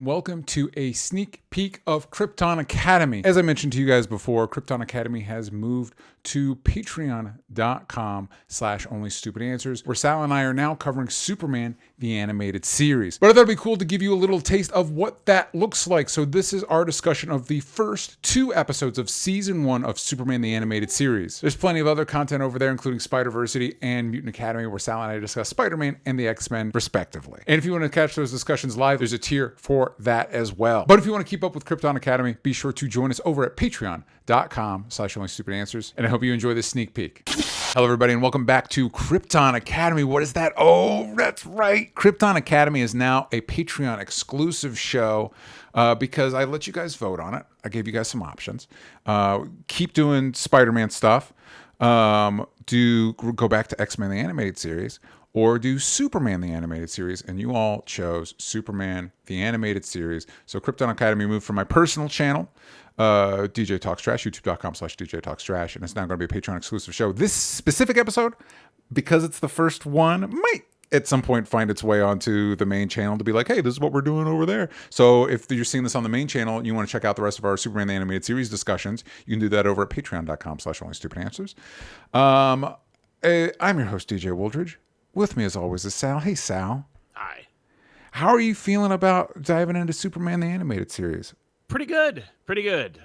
Welcome to a sneak peek of Krypton Academy. As I mentioned to you guys before, Krypton Academy has moved to patreon.com/onlystupidanswers, where Sal and I are now covering Superman, the animated series. But I thought it'd be cool to give you a little taste of what that looks like. So this is our discussion of the first 2 episodes of season 1 of Superman, the animated series. There's plenty of other content over there, including Spider-Versity and Mutant Academy, where Sal and I discuss Spider-Man and the X-Men respectively. And if you want to catch those discussions live, there's a tier for that as well. But if you want to keep up with Krypton Academy, be sure to join us over at patreon.com/onlystupidanswers. And I hope you enjoy this sneak peek. Hello, everybody, and welcome back to Krypton Academy. What is that? Oh, that's right. Krypton Academy is now a Patreon exclusive show because I let you guys vote on it. I gave you guys some options. Keep doing Spider-Man stuff. Do go back to X-Men the animated series, or do Superman the animated series, and you all chose Superman the animated series. So Krypton Academy moved from my personal channel, DJ Talks Trash, youtube.com/DJ Talks Trash, and it's now going to be a Patreon exclusive show. This specific episode, because it's the first one, might at some point find its way onto the main channel to be like, hey, this is what we're doing over there. So if you're seeing this on the main channel and you want to check out the rest of our Superman the animated series discussions, you can do that over at patreon.com/onlystupidanswers. I'm your host, DJ Wooldridge. With me, as always, is Sal. Hey, Sal. Hi. How are you feeling about diving into Superman the animated series? Pretty good.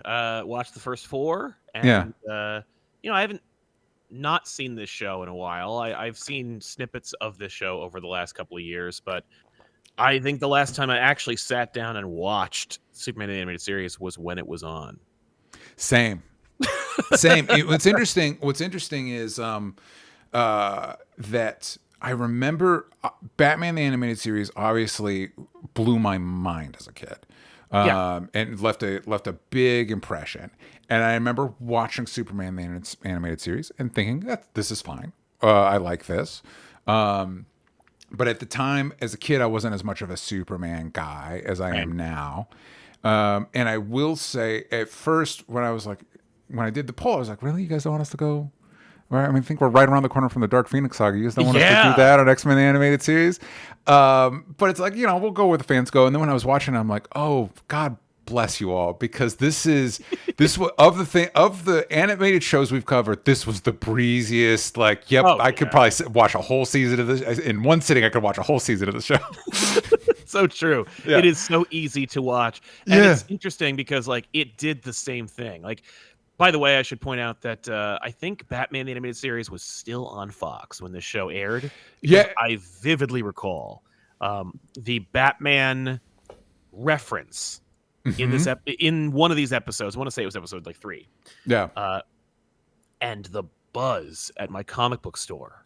Watched the first 4, and Yeah. I haven't not seen this show in a while. I've seen snippets of this show over the last couple of years, but I think the last time I actually sat down and watched Superman the animated series was when it was on. Same. What's interesting is that I remember Batman the animated series obviously blew my mind as a kid. And left a big impression. And I remember watching Superman the animated series and thinking that this is fine. I like this. But at the time, as a kid, I wasn't as much of a Superman guy as I am now. And I will say, at first, when I did the poll, I was like, really? You guys don't want us to go? Right? I mean, I think we're right around the corner from the Dark Phoenix saga. You guys don't want us to do that on X-Men the animated series? But it's like, we'll go where the fans go. And then when I was watching, I'm like, oh, God bless you all, because this was of the animated shows we've covered, this was the breeziest. Like, I could probably watch a whole season of this in one sitting. I could watch a whole season of the show. So true. Yeah. It is so easy to watch, and it's interesting because it did the same thing. By the way, I should point out that I think Batman the Animated Series was still on Fox when this show aired. Yeah. I vividly recall the Batman reference in one of these episodes. I want to say it was episode 3. Yeah. And the buzz at my comic book store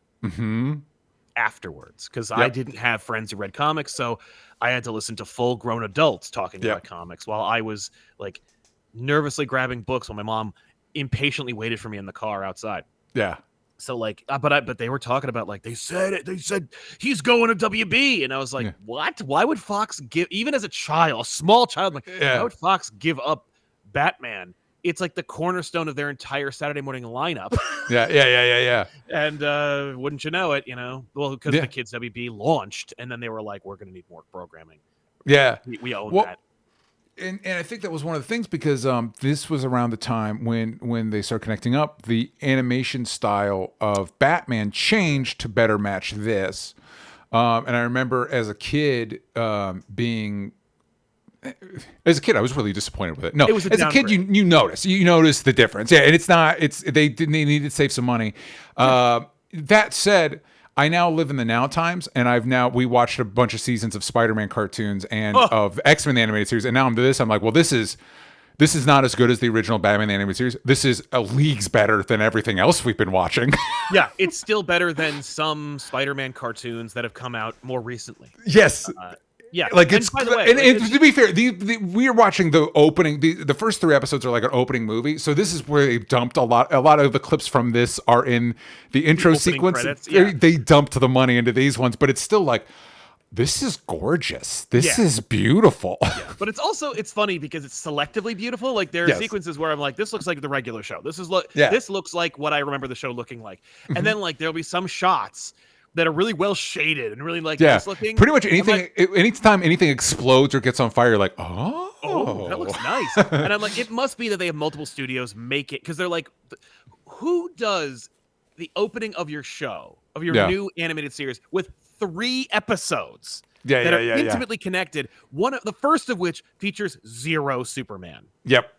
afterwards, because I didn't have friends who read comics, so I had to listen to full-grown adults talking about comics while I was nervously grabbing books while my mom impatiently waited for me in the car outside. Yeah. So but they were talking about they said he's going to WB, and I was like, what? Why would Fox give, even as a small child, why would Fox give up Batman? It's the cornerstone of their entire Saturday morning lineup. Yeah. And wouldn't you know it, well, because the Kids WB launched, and then they were like, we're going to need more programming. Yeah. We own that. And I think that was one of the things, because this was around the time when they started connecting up. The animation style of Batman changed to better match this. And I remember as a kid I was really disappointed with it. No, as a kid, you notice the difference. Yeah, and they needed to save some money. That said, I now live in the now times, and we watched a bunch of seasons of Spider-Man cartoons and of X-Men the animated series, and now I'm like, well, this is not as good as the original Batman the animated series. This is leagues better than everything else we've been watching. Yeah, it's still better than some Spider-Man cartoons that have come out more recently. Yes. Yeah, it's, by the way, to be fair, we are watching the opening. The first 3 episodes are like an opening movie, so this is where they dumped a lot of the clips from this are in the intro sequence. Credits, They dumped the money into these ones, but it's still this is gorgeous. This is beautiful. Yeah. But it's funny because it's selectively beautiful. There are sequences where I'm like, this looks like the regular show. This looks like what I remember the show looking like, and then there'll be some shots that are really well shaded and really like nice looking. Pretty much anything, anytime anything explodes or gets on fire, you're like, oh, that looks nice. And I'm like, it must be that they have multiple studios make it, because they're like, who does the opening of your show, of your new animated series with 3 episodes that are intimately connected? The first of which features 0 Superman. Yep.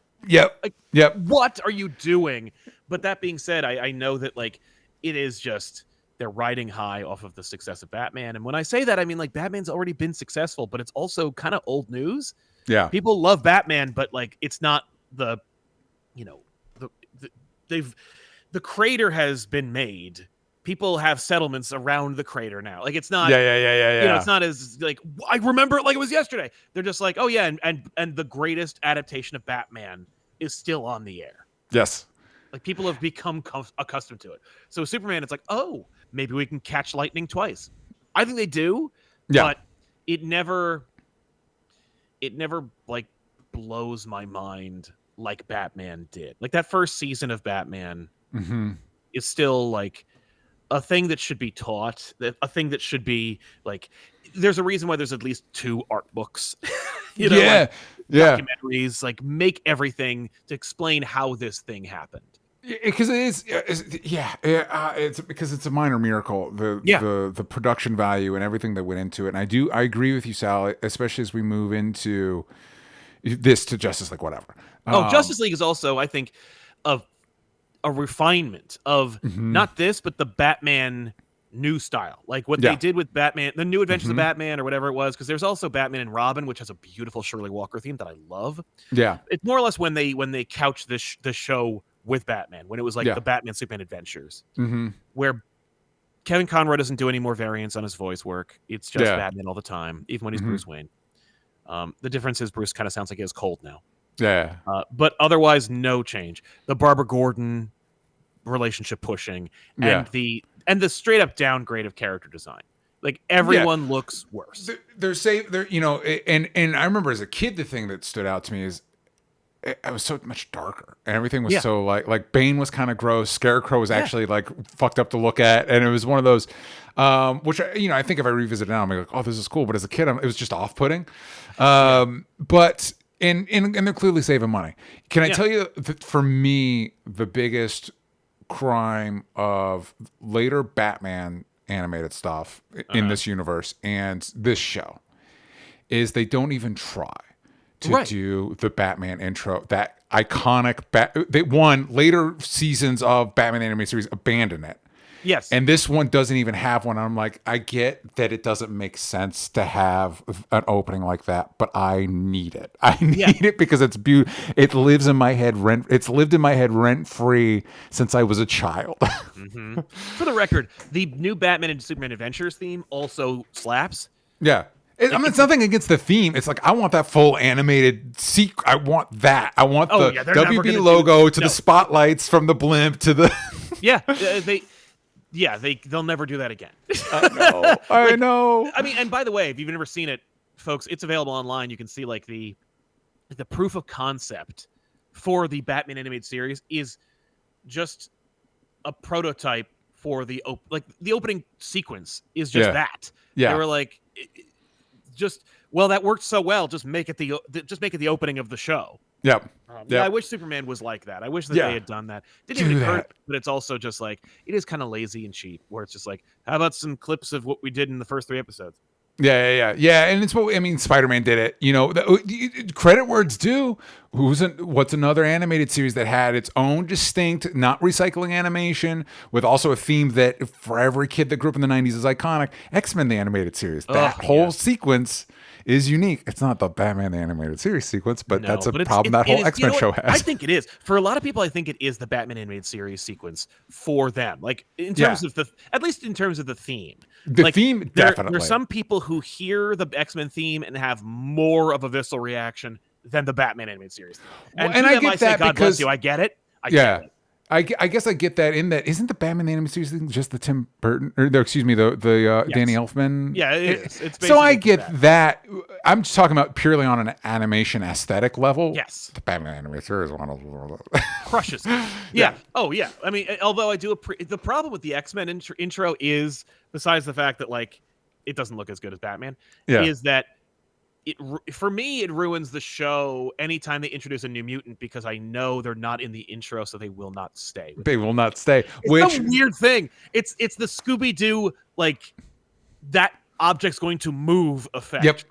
What are you doing? But that being said, I know that like it is just they're riding high off of the success of Batman. And when I say that, I mean like Batman's already been successful, but it's also kind of old news. Yeah. People love Batman, but like it's not the, you know, the crater has been made. People have settlements around the crater now. Like it's not, yeah. You know, it's not as like, I remember it like it was yesterday. They're just like, oh yeah, and the greatest adaptation of Batman is still on the air. Yes. Like people have become accustomed to it. So Superman, it's like, oh, maybe we can catch lightning twice. I think they do, but it never like blows my mind like Batman did. Like that first season of Batman is still like a thing that should be taught, a thing that should be like, there's a reason why there's at least 2 art books, you know, documentaries, like make everything to explain how this thing happened. Because it's because it's a minor miracle, the production value and everything that went into it. And I agree with you, Sal, especially as we move into this to Justice League, whatever. Justice League is also, I think, a refinement of not this, but the Batman new style, like what they did with Batman, the New Adventures of Batman or whatever it was. Because there's also Batman and Robin, which has a beautiful Shirley Walker theme that I love. Yeah, it's more or less when they couch the show with Batman, when it was like the Batman Superman Adventures, where Kevin Conroy doesn't do any more variants on his voice work. It's just Batman all the time, even when he's Bruce Wayne. The difference is Bruce kind of sounds like he has cold now. Yeah. But otherwise, no change. The Barbara Gordon relationship pushing and the straight up downgrade of character design. Like everyone looks worse. They're you know, and I remember as a kid, the thing that stood out to me is it was so much darker and everything was so like Bane was kind of gross. Scarecrow was actually like fucked up to look at. And it was one of those, which, I think if I revisit it now, I'm like, oh, this is cool. But as a kid, it was just off putting. But, and they're clearly saving money. Can I tell you that for me, the biggest crime of later Batman animated stuff in this universe and this show is they don't even try to do the Batman intro, that iconic later seasons of Batman animated series abandon it. Yes. And this one doesn't even have one. I'm like, I get that it doesn't make sense to have an opening like that, but I need it. I need it because it's beautiful. It lives in my head it's lived in my head rent free since I was a child. For the record, the new Batman and Superman Adventures theme also slaps. Yeah. It's nothing against the theme. It's like, I want that full animated I want that. I want the WB logo to the spotlights from the blimp to the... they'll never do that again. I know. I mean, and by the way, if you've never seen it, folks, it's available online. You can see like the proof of concept for the Batman animated series is just a prototype for the opening sequence is just that. Yeah. They were like... that worked so well. Just make it the opening of the show. Yep. I wish Superman was like that. I wish that they had done that. Didn't even occur, but it's also just like it is kind of lazy and cheap. Where it's just like, how about some clips of what we did in the first 3 episodes? Yeah. And it's Spider-Man did it. Credit where it's due. What's another animated series that had its own distinct, not recycling animation, with also a theme that for every kid that grew up in the 90s is iconic? X-Men the animated series. That whole sequence is unique. It's not the Batman the animated series sequence, but that's a problem that whole X-Men show has. I think it is. For a lot of people, I think it is the Batman animated series sequence for them. Like in terms of at least in terms of the theme. The theme, definitely. There's some people who hear the X-Men theme and have more of a visceral reaction than the Batman animated series. And I get that, God bless you. I get it. I get it. I guess I get that. In that, isn't the Batman the animated series thing just the Tim Burton, or excuse me, the Yes. Danny Elfman? Yeah, it is. It's so I basically get that. I'm just talking about purely on an animation aesthetic level. Yes. The Batman animated series one of crushes. Yeah. Oh yeah. I mean, although I do the problem with the X-Men intro is, besides the fact that like it doesn't look as good as Batman, is that for me it ruins the show anytime they introduce a new mutant, because I know they're not in the intro, so they will not stay. They will not stay. It's a weird thing. It's the Scooby-Doo, like, that object's going to move effect. Yep.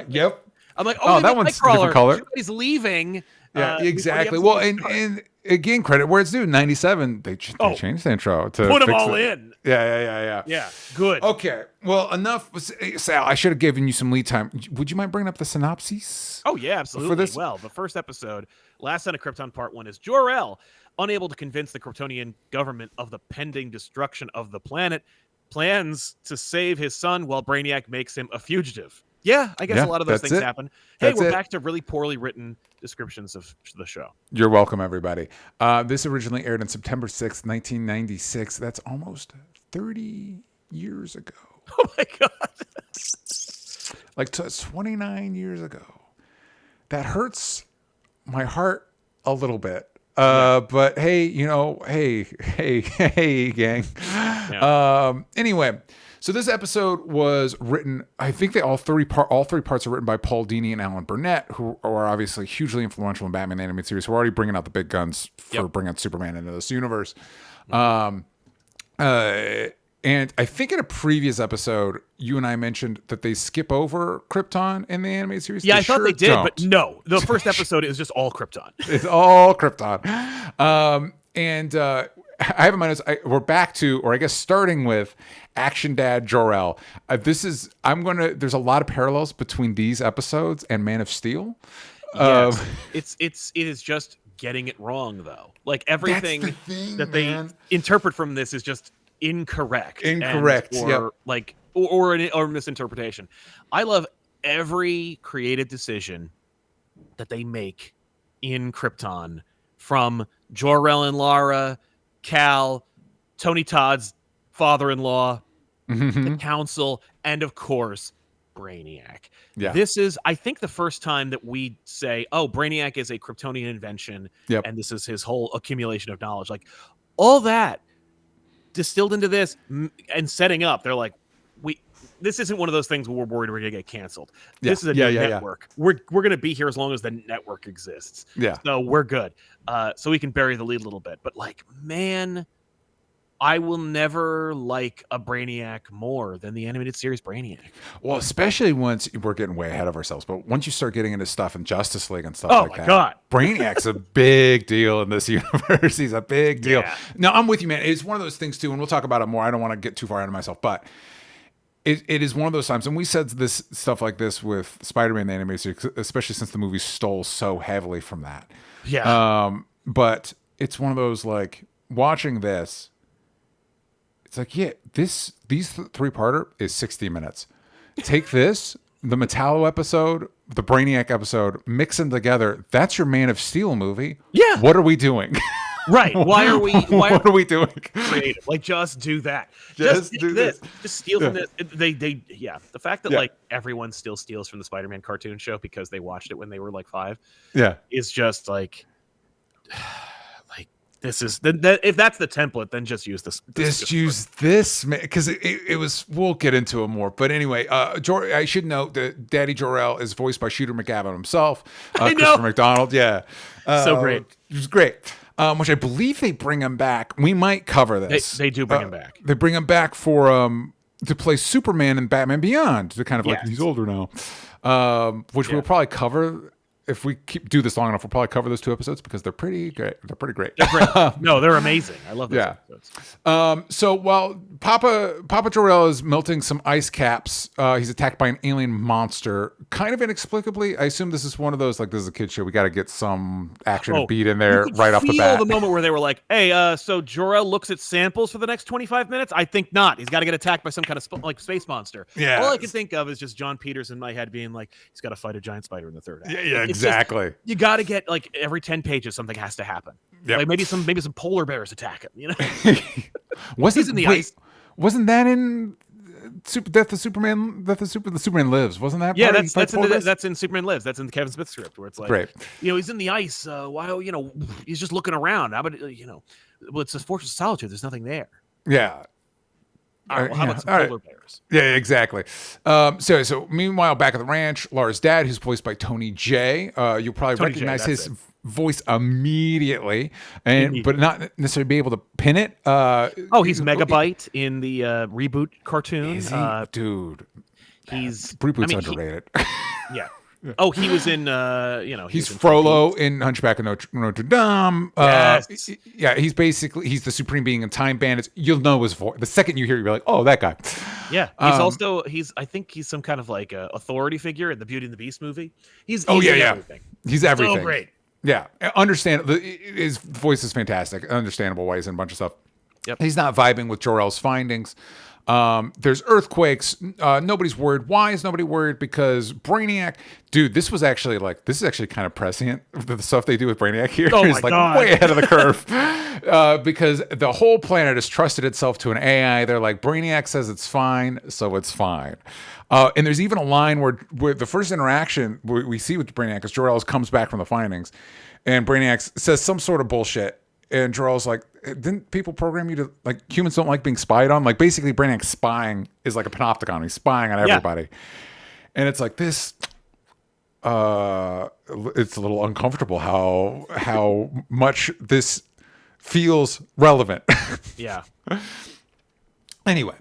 Yep. I'm like, that one's different color. He's leaving. Yeah, exactly. Well, and again, credit where it's due. 97, they changed the intro to put them all in. Yeah. Yeah, good. Okay, well, enough. Sal, I should have given you some lead time. Would you mind bringing up the synopsis? Oh yeah, absolutely. For this? Well, the first episode, Last Son of Krypton Part 1, is Jor-El, unable to convince the Kryptonian government of the pending destruction of the planet, plans to save his son while Brainiac makes him a fugitive. Yeah, I guess a lot of those things happen. Hey, we're back to really poorly written descriptions of the show. You're welcome, everybody. This originally aired on September 6th, 1996. That's almost 30 years ago. Oh, my God. Like 29 years ago. That hurts my heart a little bit. But hey, hey, gang. Yeah. Anyway, so this episode was written, I think all three parts are written by Paul Dini and Alan Burnett, who are obviously hugely influential in Batman the Animated Series. We're already bringing out the big guns for bringing Superman into this universe. And I think in a previous episode, you and I mentioned that they skip over Krypton in the animated series. Yeah, I thought they did, but no. The first episode is just all Krypton. It's all Krypton. And I have in my notes, we're back to, or I guess starting with Action Dad Jor-El. There's a lot of parallels between these episodes and Man of Steel. Yes. It is just getting it wrong, though. Like everything they interpret from this is just incorrect, or misinterpretation. I love every creative decision that they make in Krypton, from Jor-El and Lara, Cal, Tony Todd's father-in-law, the council, and of course Brainiac. This is, I think, the first time that we say, oh, Brainiac is a Kryptonian invention, and this is his whole accumulation of knowledge. Like all that distilled into this and setting up, they're like, this isn't one of those things where we're worried we're gonna get canceled. This is a new network. We're gonna be here as long as the network exists. So we're good. So we can bury the lead a little bit. But like, man, I will never like a Brainiac more than the animated series Brainiac. Well, especially once we're getting way ahead of ourselves, but once you start getting into stuff in Justice League and stuff like that. Oh my God. Brainiac's a big deal in this universe. He's a big deal. Yeah. No, I'm with you, man. It's one of those things too, and we'll talk about it more. I don't want to get too far ahead of myself, but it is one of those times, and we said this stuff like this with Spider-Man the animated series, especially since the movie stole so heavily from that. Yeah. But it's one of those, like, watching this, it's like, these three-parter is 60 minutes. Take this, the Metallo episode, the Brainiac episode, mix them together. That's your Man of Steel movie. Yeah. What are we doing? Right. Why are we doing? Creative. Like, just do that. Just do this. Just steal from this. The fact that like everyone still steals from the Spider-Man cartoon show because they watched it when they were like 5. Yeah. Is just like this is if that's the template, then just use this. Use this, because it was. We'll get into it more, but anyway, I should note that Daddy Jor-El is voiced by Shooter McGavin himself. Christopher McDonald, so great. It was great. Which I believe they bring him back. We might cover this. They do bring him back. They bring him back for to play Superman in Batman Beyond. To kind of like, he's older now, which we'll probably cover. If we do this long enough, we'll probably cover those 2 episodes because they're pretty great. They're pretty great. They're great. No, they're amazing. I love those episodes. So while Papa Jor-El is melting some ice caps, he's attacked by an alien monster, kind of inexplicably. I assume this is one of those, like, this is a kid's show. We got to get some action and beat in there right off the bat. The moment where they were like, hey, so Jor-El looks at samples for the next 25 minutes? I think not. He's got to get attacked by some kind of space monster. Yeah. All I can think of is just John Peters in my head being like, he's got to fight a giant spider in the 3rd act. Yeah, exactly. You got to get, like, every 10 pages, something has to happen. Like maybe some polar bears attack him. You know, He's in the ice. Wasn't that in Death of Superman? The Superman Lives, wasn't that? Yeah, that's in Superman Lives. That's in the Kevin Smith script where it's like, right. He's in the ice. Why? He's just looking around. How about well, it's a Fortress of Solitude. There's nothing there. Yeah. How about some polar bears? Yeah, exactly. So meanwhile, back at the ranch, Lara's dad, who's voiced by Tony Jay, you'll probably recognize his voice immediately, but not necessarily be able to pin it. He's Megabyte in the reboot cartoon. Is he? Dude, reboot's underrated. Yeah. Oh, he was in, he's Frollo in Hunchback of Notre Dame. Yes. He's the supreme being in Time Bandits. You'll know his voice. The second you hear it, you're like, oh, that guy. Yeah. I think he's some kind of like authority figure in the Beauty and the Beast movie. He's everything. He's everything. So great. Yeah. His voice is fantastic. Understandable why he's in a bunch of stuff. Yep. He's not vibing with Jor-El's findings. There's earthquakes. Nobody's worried. Why is nobody worried? Because Brainiac, dude, this is actually kind of prescient. The stuff they do with Brainiac here is like way ahead of the curve. Because the whole planet has trusted itself to an AI. They're like, Brainiac says it's fine, so it's fine. And there's even a line where the first interaction we see with Brainiac is Jor-El comes back from the findings, and Brainiac says some sort of bullshit. And Jor-El's like, didn't people program you to, like, humans don't like being spied on? Like, basically, Brainiac spying is like a panopticon. He's spying on everybody. Yeah. And it's like this, it's a little uncomfortable how much this feels relevant. Yeah. Anyway,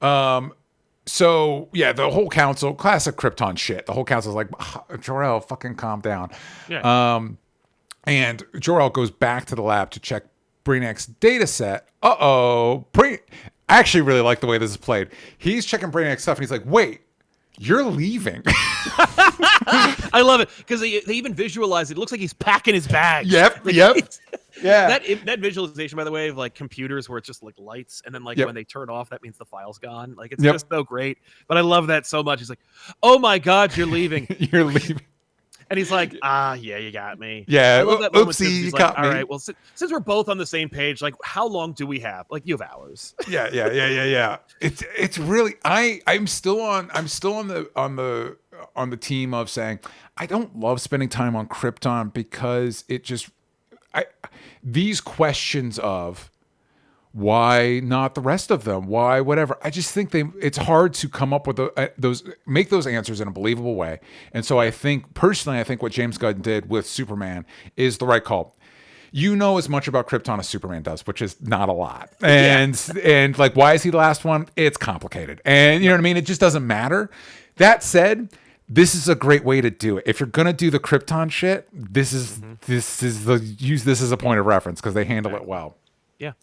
so, yeah, the whole council, classic Krypton shit. The whole council's like, Jor-El, fucking calm down. Yeah. And Jor-El goes back to the lab to check Brainiac's data set. I actually really like the way this is played. He's checking Brainiac's stuff, and he's like, wait, you're leaving. I love it, because they even visualize it. It looks like he's packing his bags. Yep. Yeah. That visualization, by the way, of like computers where it's just like lights, and then like when they turn off, that means the file's gone. Like, it's just so great. But I love that so much. He's like, oh my God, you're leaving. You're leaving. And he's like, yeah, you got me. Yeah, I love that moment. Oopsie, he's you like, caught me. All right, well, since we're both on the same page, like, how long do we have? Like, you have hours. Yeah. It's really I'm still on the team of saying I don't love spending time on Krypton because it just these questions of why not the rest of them? Why whatever? I just think it's hard to come up with make those answers in a believable way. And so I think what James Gunn did with Superman is the right call. You know as much about Krypton as Superman does, which is not a lot. And like, why is he the last one? It's complicated. And you know what I mean? It just doesn't matter. That said, this is a great way to do it. If you're gonna do the Krypton shit, use this as a point of reference because they handle it well. Yeah.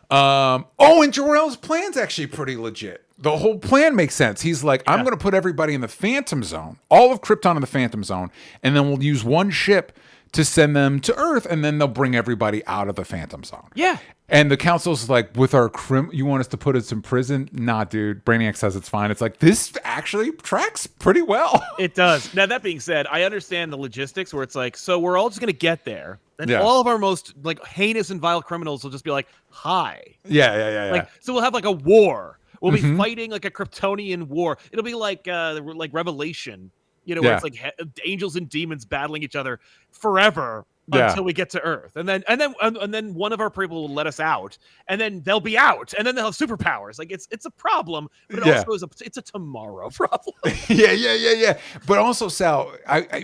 And Jor-El's plan's actually pretty legit. The whole plan makes sense. He's like, I'm going to put everybody in the Phantom Zone, all of Krypton in the Phantom Zone, and then we'll use one ship to send them to Earth, and then they'll bring everybody out of the Phantom Zone. Yeah. And the council's like, with our you want us to put us in prison? Nah, dude. Brainiac says it's fine. It's like, this actually tracks pretty well. It does. Now, that being said, I understand the logistics where it's like, so we're all just going to get there. And all of our most like heinous and vile criminals will just be like, hi. Yeah. Like, so we'll have like a war. We'll be fighting like a Kryptonian war. It'll be like Revelation, where it's like angels and demons battling each other forever. Until we get to Earth, and then one of our people will let us out, and then they'll be out, and then they'll have superpowers. Like, it's a problem, but it also is a tomorrow problem. Yeah. But also, Sal,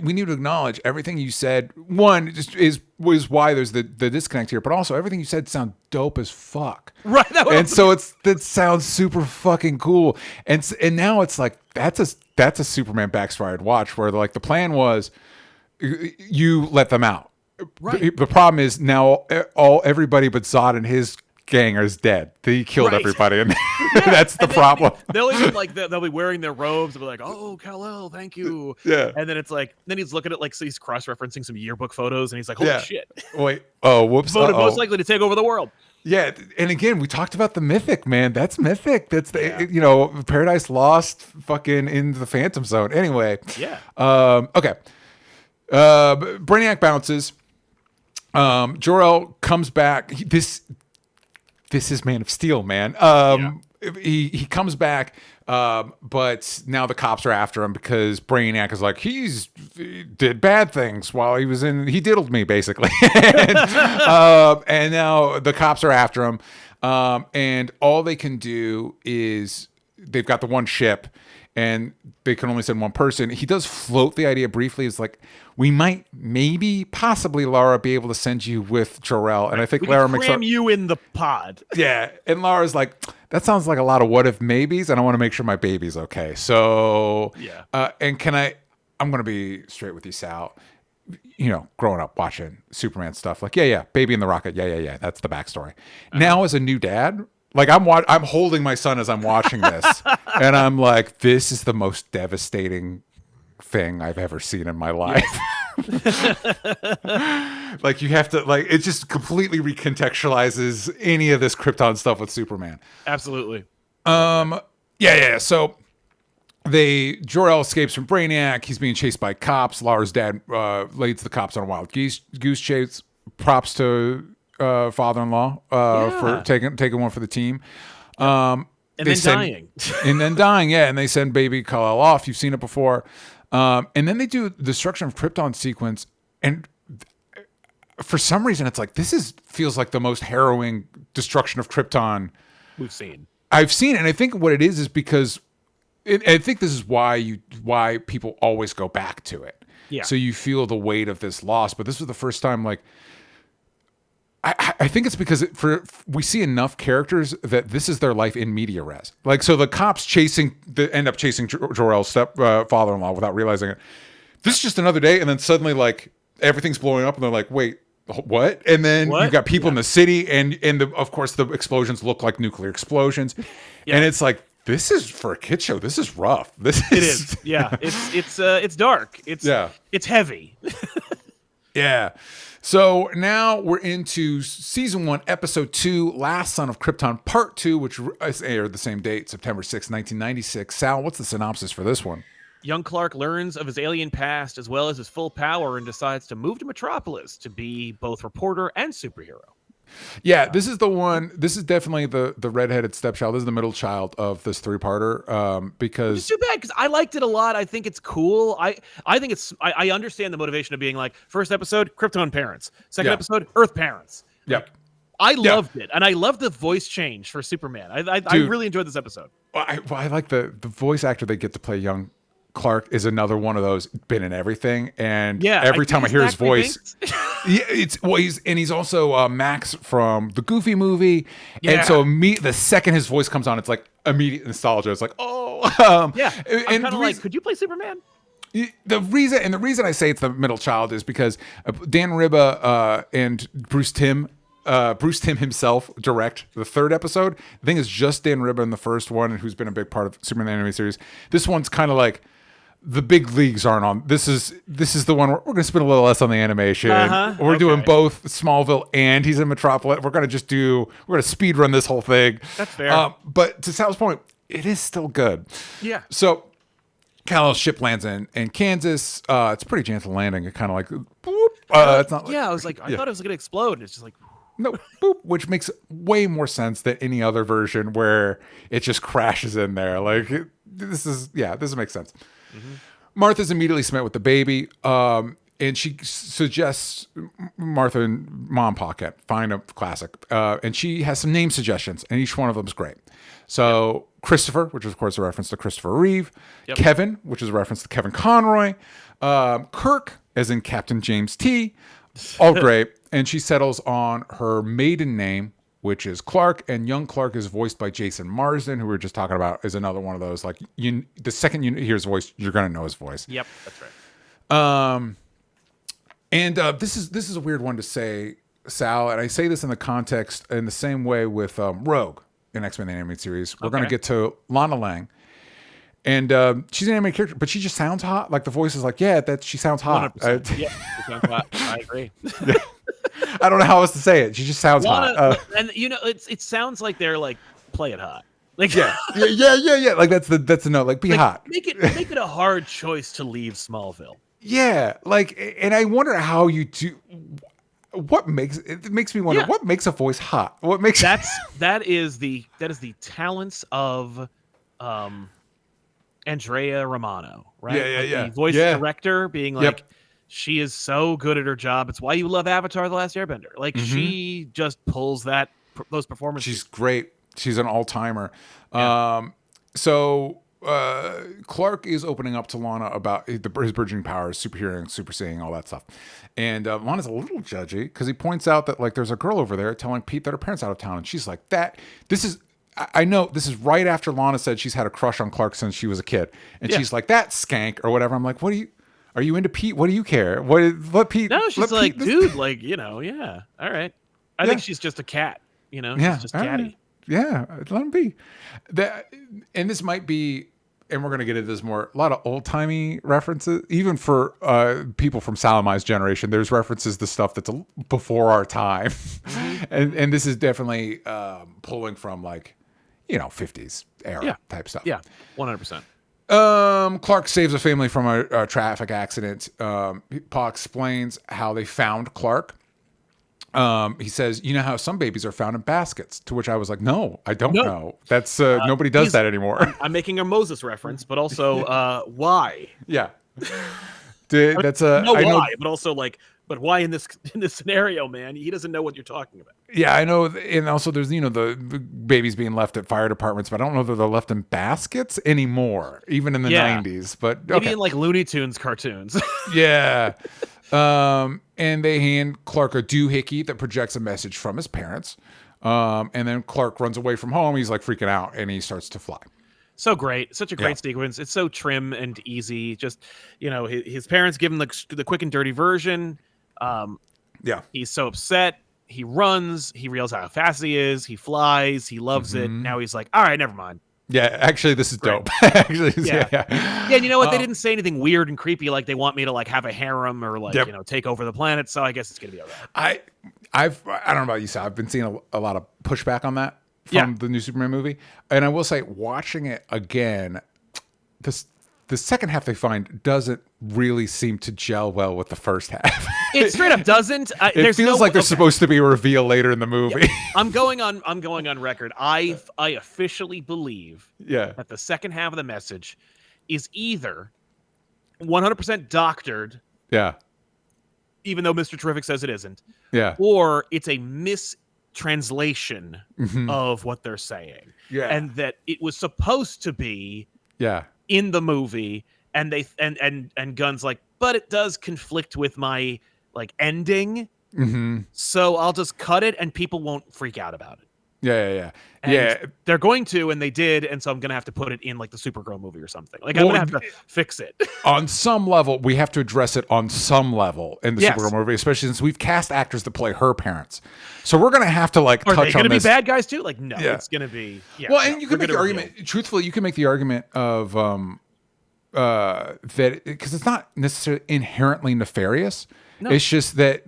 we need to acknowledge everything you said. One was why there's the disconnect here, but also everything you said sounds dope as fuck. Right. And so that sounds super fucking cool. And now it's like that's a Superman backfired watch where like the plan was you let them out. Right. The problem is now everybody but Zod and his gang is dead. They killed everybody, and that's the problem. They'll even like they'll be wearing their robes and be like, "Oh, Kal-El, thank you." Yeah. And then it's like, then he's looking at like, so he's cross-referencing some yearbook photos, and he's like, "Holy shit!" Wait. Oh, whoops. Most likely to take over the world. Yeah, and again, we talked about the Mythic, man. That's Mythic. That's the Paradise Lost, fucking in the Phantom Zone. Anyway. Yeah. Okay. Brainiac bounces. Jor-El comes back. This is Man of Steel, man. He comes back, but now the cops are after him because Brainiac is like, he did bad things while he was he diddled me, basically. and now the cops are after him. And all they can do is they've got the one ship and they can only send one person. He does float the idea briefly. It's like, we might, maybe, possibly, Lara, be able to send you with Jor-El. And I think Lara makes you in the pod. Yeah. And Lara's like, that sounds like a lot of what if maybes, and I want to make sure my baby's okay. So, yeah. And I'm going to be straight with you, Sal. You know, growing up watching Superman stuff, like, yeah, baby in the rocket. Yeah. That's the backstory. Now, as a new dad, like I'm holding my son as I'm watching this, and I'm like, this is the most devastating thing I've ever seen in my life. Like, you have to, like, it just completely recontextualizes any of this Krypton stuff with Superman. Absolutely. Yeah. So Jor-El escapes from Brainiac. He's being chased by cops. Lara's dad leads the cops on a wild goose chase. Props to father-in-law for taking one for the team. And then dying. Yeah. And they send baby Kal-El off. You've seen it before. And then they do the Destruction of Krypton sequence, and for some reason it's like, feels like the most harrowing destruction of Krypton I've seen. And I think what it is because I think this is why people always go back to it. Yeah. So you feel the weight of this loss, but this was the first time, like, I think it's because we see enough characters that this is their life in media res. Like, so the cops end up chasing Jor-El's father-in-law without realizing it. This is just another day, and then suddenly, like, everything's blowing up, and they're like, wait, what? And then you've got people in the city, and of course the explosions look like nuclear explosions. Yeah. And it's like, this is, for a kid show, this is rough. It is. Yeah. It's dark. It's heavy. Yeah. So now we're into season 1, episode 2, Last Son of Krypton, part 2, which aired the same date, September 6, 1996. Sal, what's the synopsis for this one? Young Clark learns of his alien past as well as his full power and decides to move to Metropolis to be both reporter and superhero. Yeah, this is the one. This is definitely the redheaded stepchild. This is the middle child of this 3-parter. Because it's too bad, because I liked it a lot. I think it's cool. I think it's. I understand the motivation of being like, first episode, Krypton parents. Second episode, Earth parents. Yep. I loved it, and I loved the voice change for Superman. I really enjoyed this episode. I like the voice actor they get to play young Clark is another one of those, been in everything, and every time I hear his voice, he's also Max from the Goofy movie, and so the second his voice comes on, it's like immediate nostalgia. It's like, I'm kind of like, could you play Superman? The reason I say it's the middle child is because Dan Riba and Bruce Timm himself direct the 3rd episode. The thing is, just Dan Riba in the first one, and who's been a big part of Superman animated series. This one's kind of like, the big leagues aren't on. This is the one where we're going to spend a little less on the animation. We're doing both Smallville and he's in Metropolis. We're going to speed run this whole thing. That's fair. But to Sal's point, it is still good. Yeah. So Kal-El's ship lands in Kansas. It's a pretty gentle landing. It kind of like, boop. It's not. I was like, I thought it was going to explode. And it's just like, no, boop, which makes way more sense than any other version where it just crashes in there. Like, this makes sense. Mm-hmm. Martha's immediately smitten with the baby, and she suggests Martha and Mom Pocket find a classic, and she has some name suggestions, and each one of them is great. So Christopher, which is of course a reference to Christopher Reeve, Kevin, which is a reference to Kevin Conroy, Kirk, as in Captain James T. All great, and she settles on her maiden name, which is Clark, and young Clark is voiced by Jason Marsden, who we were just talking about, is another one of those, like, the second you hear his voice, you're going to know his voice. Yep, that's right. And this is a weird one to say, Sal, and I say this in the same way with Rogue in X-Men the Animated Series. We're going to get to Lana Lang. And she's an animated character, but she just sounds hot. Like, the voice is like, she sounds hot. She sounds hot. I agree. I don't know how else to say it. She just sounds hot. And it sounds like they're like, play it hot. Like, yeah. Like, that's the note. Like, be hot. Make it a hard choice to leave Smallville. Yeah. Like, and I wonder how you do. what makes me wonder what makes a voice hot? What makes that is the talents of Andrea Romano, right? Yeah. The voice director being like, she is so good at her job. It's why you love Avatar: The Last Airbender. Like she just pulls those performances. She's great. She's an all-timer. Yeah. So Clark is opening up to Lana about his burgeoning powers, super hearing, super seeing, all that stuff. And Lana's a little judgy because he points out that like there's a girl over there telling Pete that her parents are out of town, and she's like, I know this is right after Lana said she's had a crush on Clark since she was a kid, and she's like, that skank or whatever. I'm like, are you into Pete? What do you care? Let Pete? No, she's like, Pete, dude, like, yeah, all right. I think she's just a cat, she's just catty. Right. Yeah, let him be. And this might be, and we're going to get into this more, a lot of old-timey references, even for people from Salamai's generation. There's references to stuff that's before our time. and this is definitely pulling from like, 50s era type stuff. Yeah, 100%. Clark saves a family from a traffic accident. Paul explains how they found Clark. He says, you know how some babies are found in baskets, to which I was like, no, I don't know. That's nobody does that anymore. I'm making a Moses reference, but also why? Yeah. That's I know, but also like, but why in this scenario, man? He doesn't know what you're talking about. Yeah, I know. And also there's, the babies being left at fire departments, but I don't know that they're left in baskets anymore, even in the 90s. But maybe in like Looney Tunes cartoons. Yeah. And they hand Clark a doohickey that projects a message from his parents. And then Clark runs away from home. He's like freaking out and he starts to fly. So great. Such a great sequence. It's so trim and easy. Just, his parents give him the quick and dirty version. He's so upset. He runs. He realizes how fast he is. He flies. He loves it. Now he's like, all right, never mind. Yeah, actually, this is dope. Actually, yeah. And you know what? They didn't say anything weird and creepy like they want me to like have a harem or like take over the planet. So I guess it's gonna be all right. I don't know about you, Sal. I've been seeing a lot of pushback on that from the new Superman movie, and I will say, watching it again, the second half they find doesn't really seem to gel well with the first half. It straight up doesn't. It feels like there's supposed to be a reveal later in the movie. Yeah. I'm going on record. I officially believe that the second half of the message is either 100% doctored. Yeah. Even though Mr. Terrific says it isn't. Yeah. Or it's a mistranslation of what they're saying. Yeah. And that it was supposed to be in the movie, and they and Gunn's like, but it does conflict with my like ending, so I'll just cut it and people won't freak out about it. Yeah. They're going to, and they did, and so I'm gonna have to put it in like the Supergirl movie or something. Like I'm gonna have to fix it. On some level, we have to address it on some level in the Supergirl movie, especially since we've cast actors that play her parents. So we're gonna have to like touch on this. Are they gonna be bad guys too? Like no, it's gonna be. Well, and you can make the argument. Truthfully, you can make the argument of that because it's not necessarily inherently nefarious. No. It's just that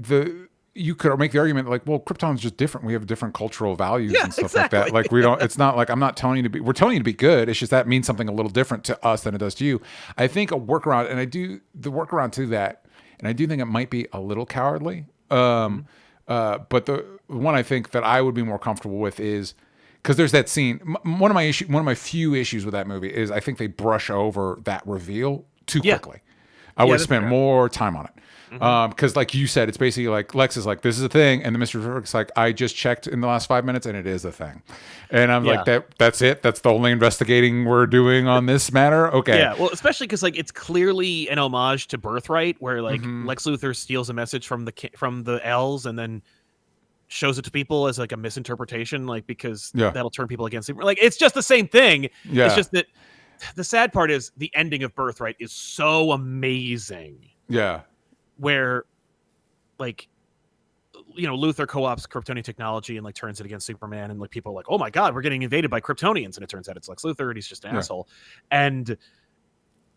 you could make the argument like, well, Krypton's just different. We have different cultural values and stuff like that. Like we don't. It's not like I'm not telling you to be. We're telling you to be good. It's just that means something a little different to us than it does to you. I think a workaround, and I do the workaround to that, and I do think it might be a little cowardly. But the one I think that I would be more comfortable with is because there's that scene. One of my few issues with that movie is I think they brush over that reveal too quickly. I would spend more time on it. Because like you said, it's basically like Lex is like, this is a thing, and the Mr. Terrific's like, I just checked in the last 5 minutes and it is a thing. And I'm like, that's it? That's the only investigating we're doing on this matter? Okay. Yeah, well, especially because like it's clearly an homage to Birthright, where like Lex Luthor steals a message from the L's and then shows it to people as like a misinterpretation, like because that'll turn people against him. Like it's just the same thing. Yeah. It's just that the sad part is the ending of Birthright is so amazing. Yeah. Where, like, Luthor co-ops Kryptonian technology and like turns it against Superman, and like people are like, "Oh my God, we're getting invaded by Kryptonians," and it turns out it's Lex Luthor, and he's just an asshole. And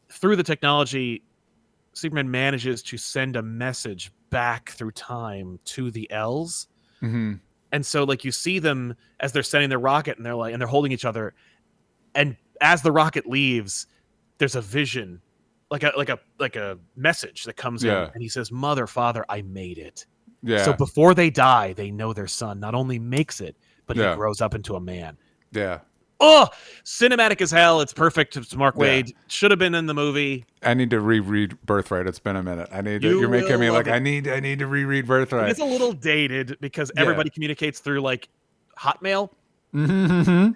through the technology, Superman manages to send a message back through time to the L's, and so like you see them as they're sending their rocket, and they're holding each other, and as the rocket leaves, there's a vision. Like a message that comes in, and he says, "Mother, Father, I made it." Yeah. So before they die, they know their son not only makes it, but he grows up into a man. Yeah. Oh, cinematic as hell. It's perfect. It's Mark Waid. Should have been in the movie. I need to reread Birthright. It's been a minute. You're making me like, I need to reread Birthright. It's a little dated because everybody communicates through like Hotmail. Mm-hmm.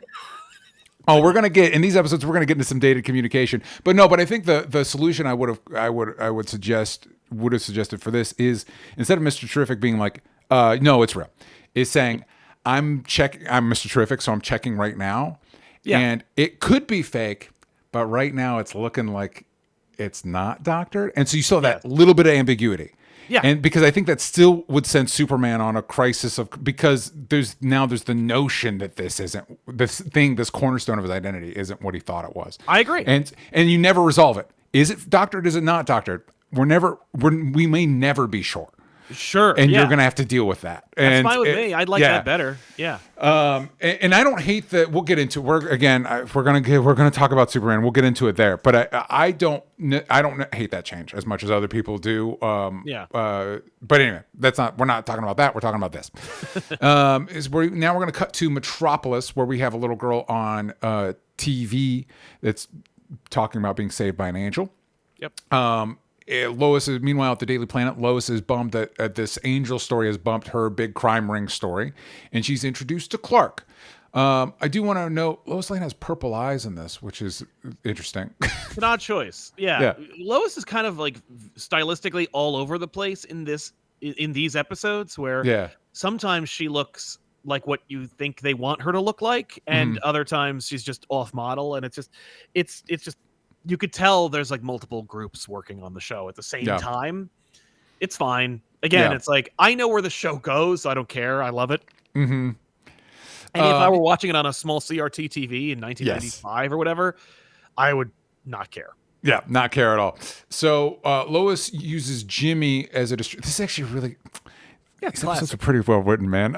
Oh, we're gonna get in these episodes. We're gonna get into some dated communication, but I think the solution I would have suggested for this is, instead of Mr. Terrific being like, no, it's real, is saying, I'm Mr. Terrific, so I'm checking right now. Yeah. And it could be fake, but right now it's looking like it's not doctored. And so you saw that little bit of ambiguity. Yeah. And because I think that still would send Superman on a crisis because there's the notion that this cornerstone of his identity isn't what he thought it was. I agree. And you never resolve it. Is it doctored? Is it not doctored? We may never be sure. Sure. And you're going to have to deal with that. That's fine with me. I'd like that better. Yeah. And I don't hate that. We'll get into we're going to talk about Superman. We'll get into it there. But I don't hate that change as much as other people do. But anyway, we're not talking about that. We're talking about this. Now we're going to cut to Metropolis, where we have a little girl on TV that's talking about being saved by an angel. Yep. Lois is, meanwhile, at the Daily Planet, Lois is bummed that this angel story has bumped her big crime ring story, and she's introduced to Clark. I do want to note Lois Lane has purple eyes in this, which is interesting. It's an odd choice. Yeah. Lois is kind of like stylistically all over the place in these episodes, where sometimes she looks like what you think they want her to look like, and other times she's just off model, and it's just you could tell there's like multiple groups working on the show at the same time. It's fine. Again, it's like, I know where the show goes, so I don't care. I love it. Mm-hmm. And if I were watching it on a small CRT TV in 1995 or whatever, I would not care. Yeah, not care at all. So Lois uses Jimmy as a distraction. This is actually really... Yeah, these episodes are pretty well written, man.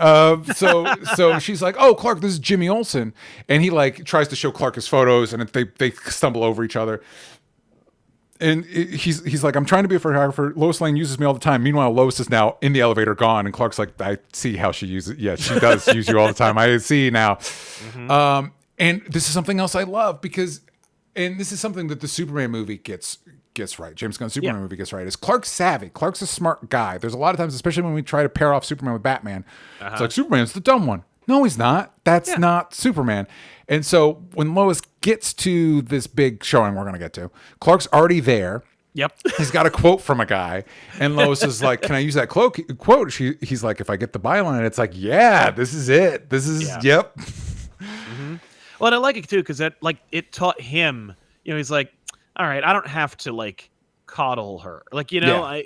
So she's like, "Oh, Clark, this is Jimmy Olsen," and he like tries to show Clark his photos, and they stumble over each other. And he's like, "I'm trying to be a photographer. Lois Lane uses me all the time." Meanwhile, Lois is now in the elevator, gone, and Clark's like, "I see how she uses. Yeah, she does use you all the time. I see now." Mm-hmm. And this is something else I love and this is something that the Superman movie gets right. James Gunn's Superman movie gets right. Is Clark's savvy. Clark's a smart guy. There's a lot of times, especially when we try to pair off Superman with Batman, it's like, Superman's the dumb one. No, he's not. That's not Superman. And so when Lois gets to this big showing we're going to get to, Clark's already there. Yep. He's got a quote from a guy. And Lois is like, "Can I use that quote?" He's like, "If I get the byline," it's like, "Yeah, this is it. This is, yep." Mm-hmm. Well, and I like it too, because it taught him, he's like, all right, I don't have to like coddle her. Like, I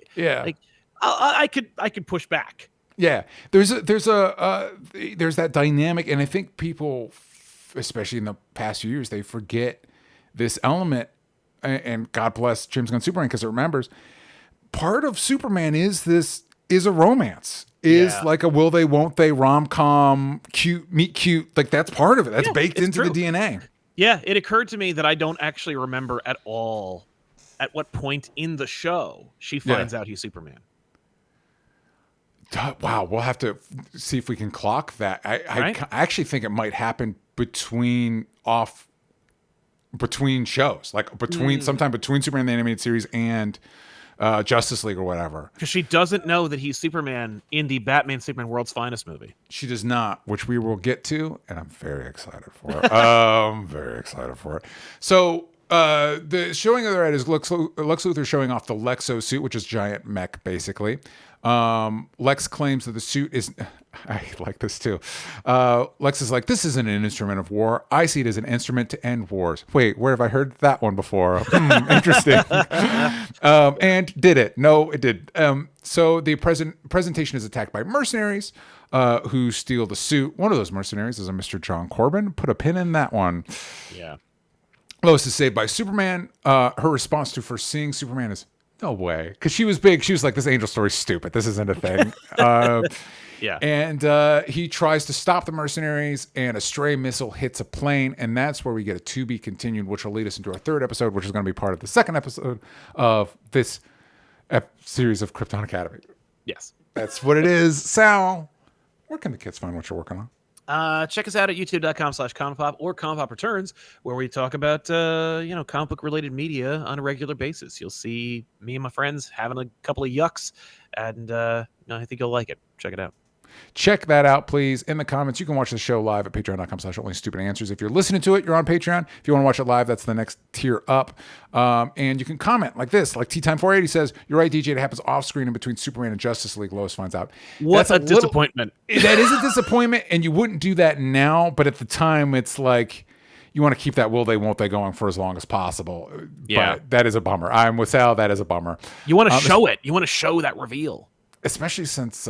could push back. Yeah. There's that dynamic. And I think people, especially in the past few years, they forget this element, and God bless James Gunn Superman, because it remembers part of Superman is a romance. Like a will they, won't they, rom-com, meet cute. Like, that's part of it. That's baked into the DNA. Yeah, it occurred to me that I don't actually remember at all at what point in the show she finds out he's Superman. Wow, we'll have to see if we can clock that. I actually think it might happen between shows, like sometime between Superman the Animated Series and Justice League or whatever. Because she doesn't know that he's Superman in the Batman Superman World's Finest movie. She does not, which we will get to, and I'm very excited for it. I'm very excited for it. So the showing of the red is Lex Luthor showing off the Lexo suit, which is giant mech, basically. Lex claims that the suit is... I like this too. Lex is like, "This isn't an instrument of war. I see it as an instrument to end wars." Wait, where have I heard that one before? Interesting. And did it? No, it did. So the presentation is attacked by mercenaries who steal the suit. One of those mercenaries is a Mr. John Corbin. Put a pin in that one. Yeah. Lois is saved by Superman. Her response to first seeing Superman is, "No way." Because she was big. She was like, "This angel story's stupid. This isn't a thing." Yeah. And he tries to stop the mercenaries, and a stray missile hits a plane, and that's where we get a to be continued, which will lead us into our third episode, which is going to be part of the second episode of this series of Krypton Academy. Yes. That's what it is. Sal, where can the kids find what you're working on? Check us out at youtube.com/comic-pop or Comic Pop Returns, where we talk about comic book related media on a regular basis. You'll see me and my friends having a couple of yucks, and I think you'll like it. Check it out. Check that out, please. In the comments, you can watch the show live at patreon.com/onlystupidanswers. If you're listening to it, you're on Patreon. If you want to watch it live, that's the next tier up. And you can comment like this, like T-Time480 says, you're right, DJ, it happens off screen in between Superman and Justice League. Lois finds out. What a disappointment. That is a disappointment, and you wouldn't do that now, but at the time, it's like, you want to keep that will they, won't they going for as long as possible. Yeah. But that is a bummer. I'm with Sal. That is a bummer. You want to show it. You want to show that reveal. Especially since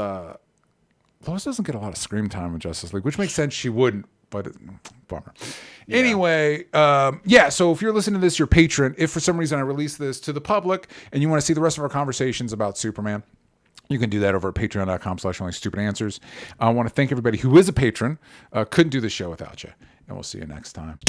Lois doesn't get a lot of screen time in Justice League, which makes sense she wouldn't, but bummer. Yeah. Anyway, so if you're listening to this, you're a patron. If for some reason I release this to the public and you want to see the rest of our conversations about Superman, you can do that over at patreon.com/onlystupidanswers. I want to thank everybody who is a patron. Couldn't do the show without you. And we'll see you next time.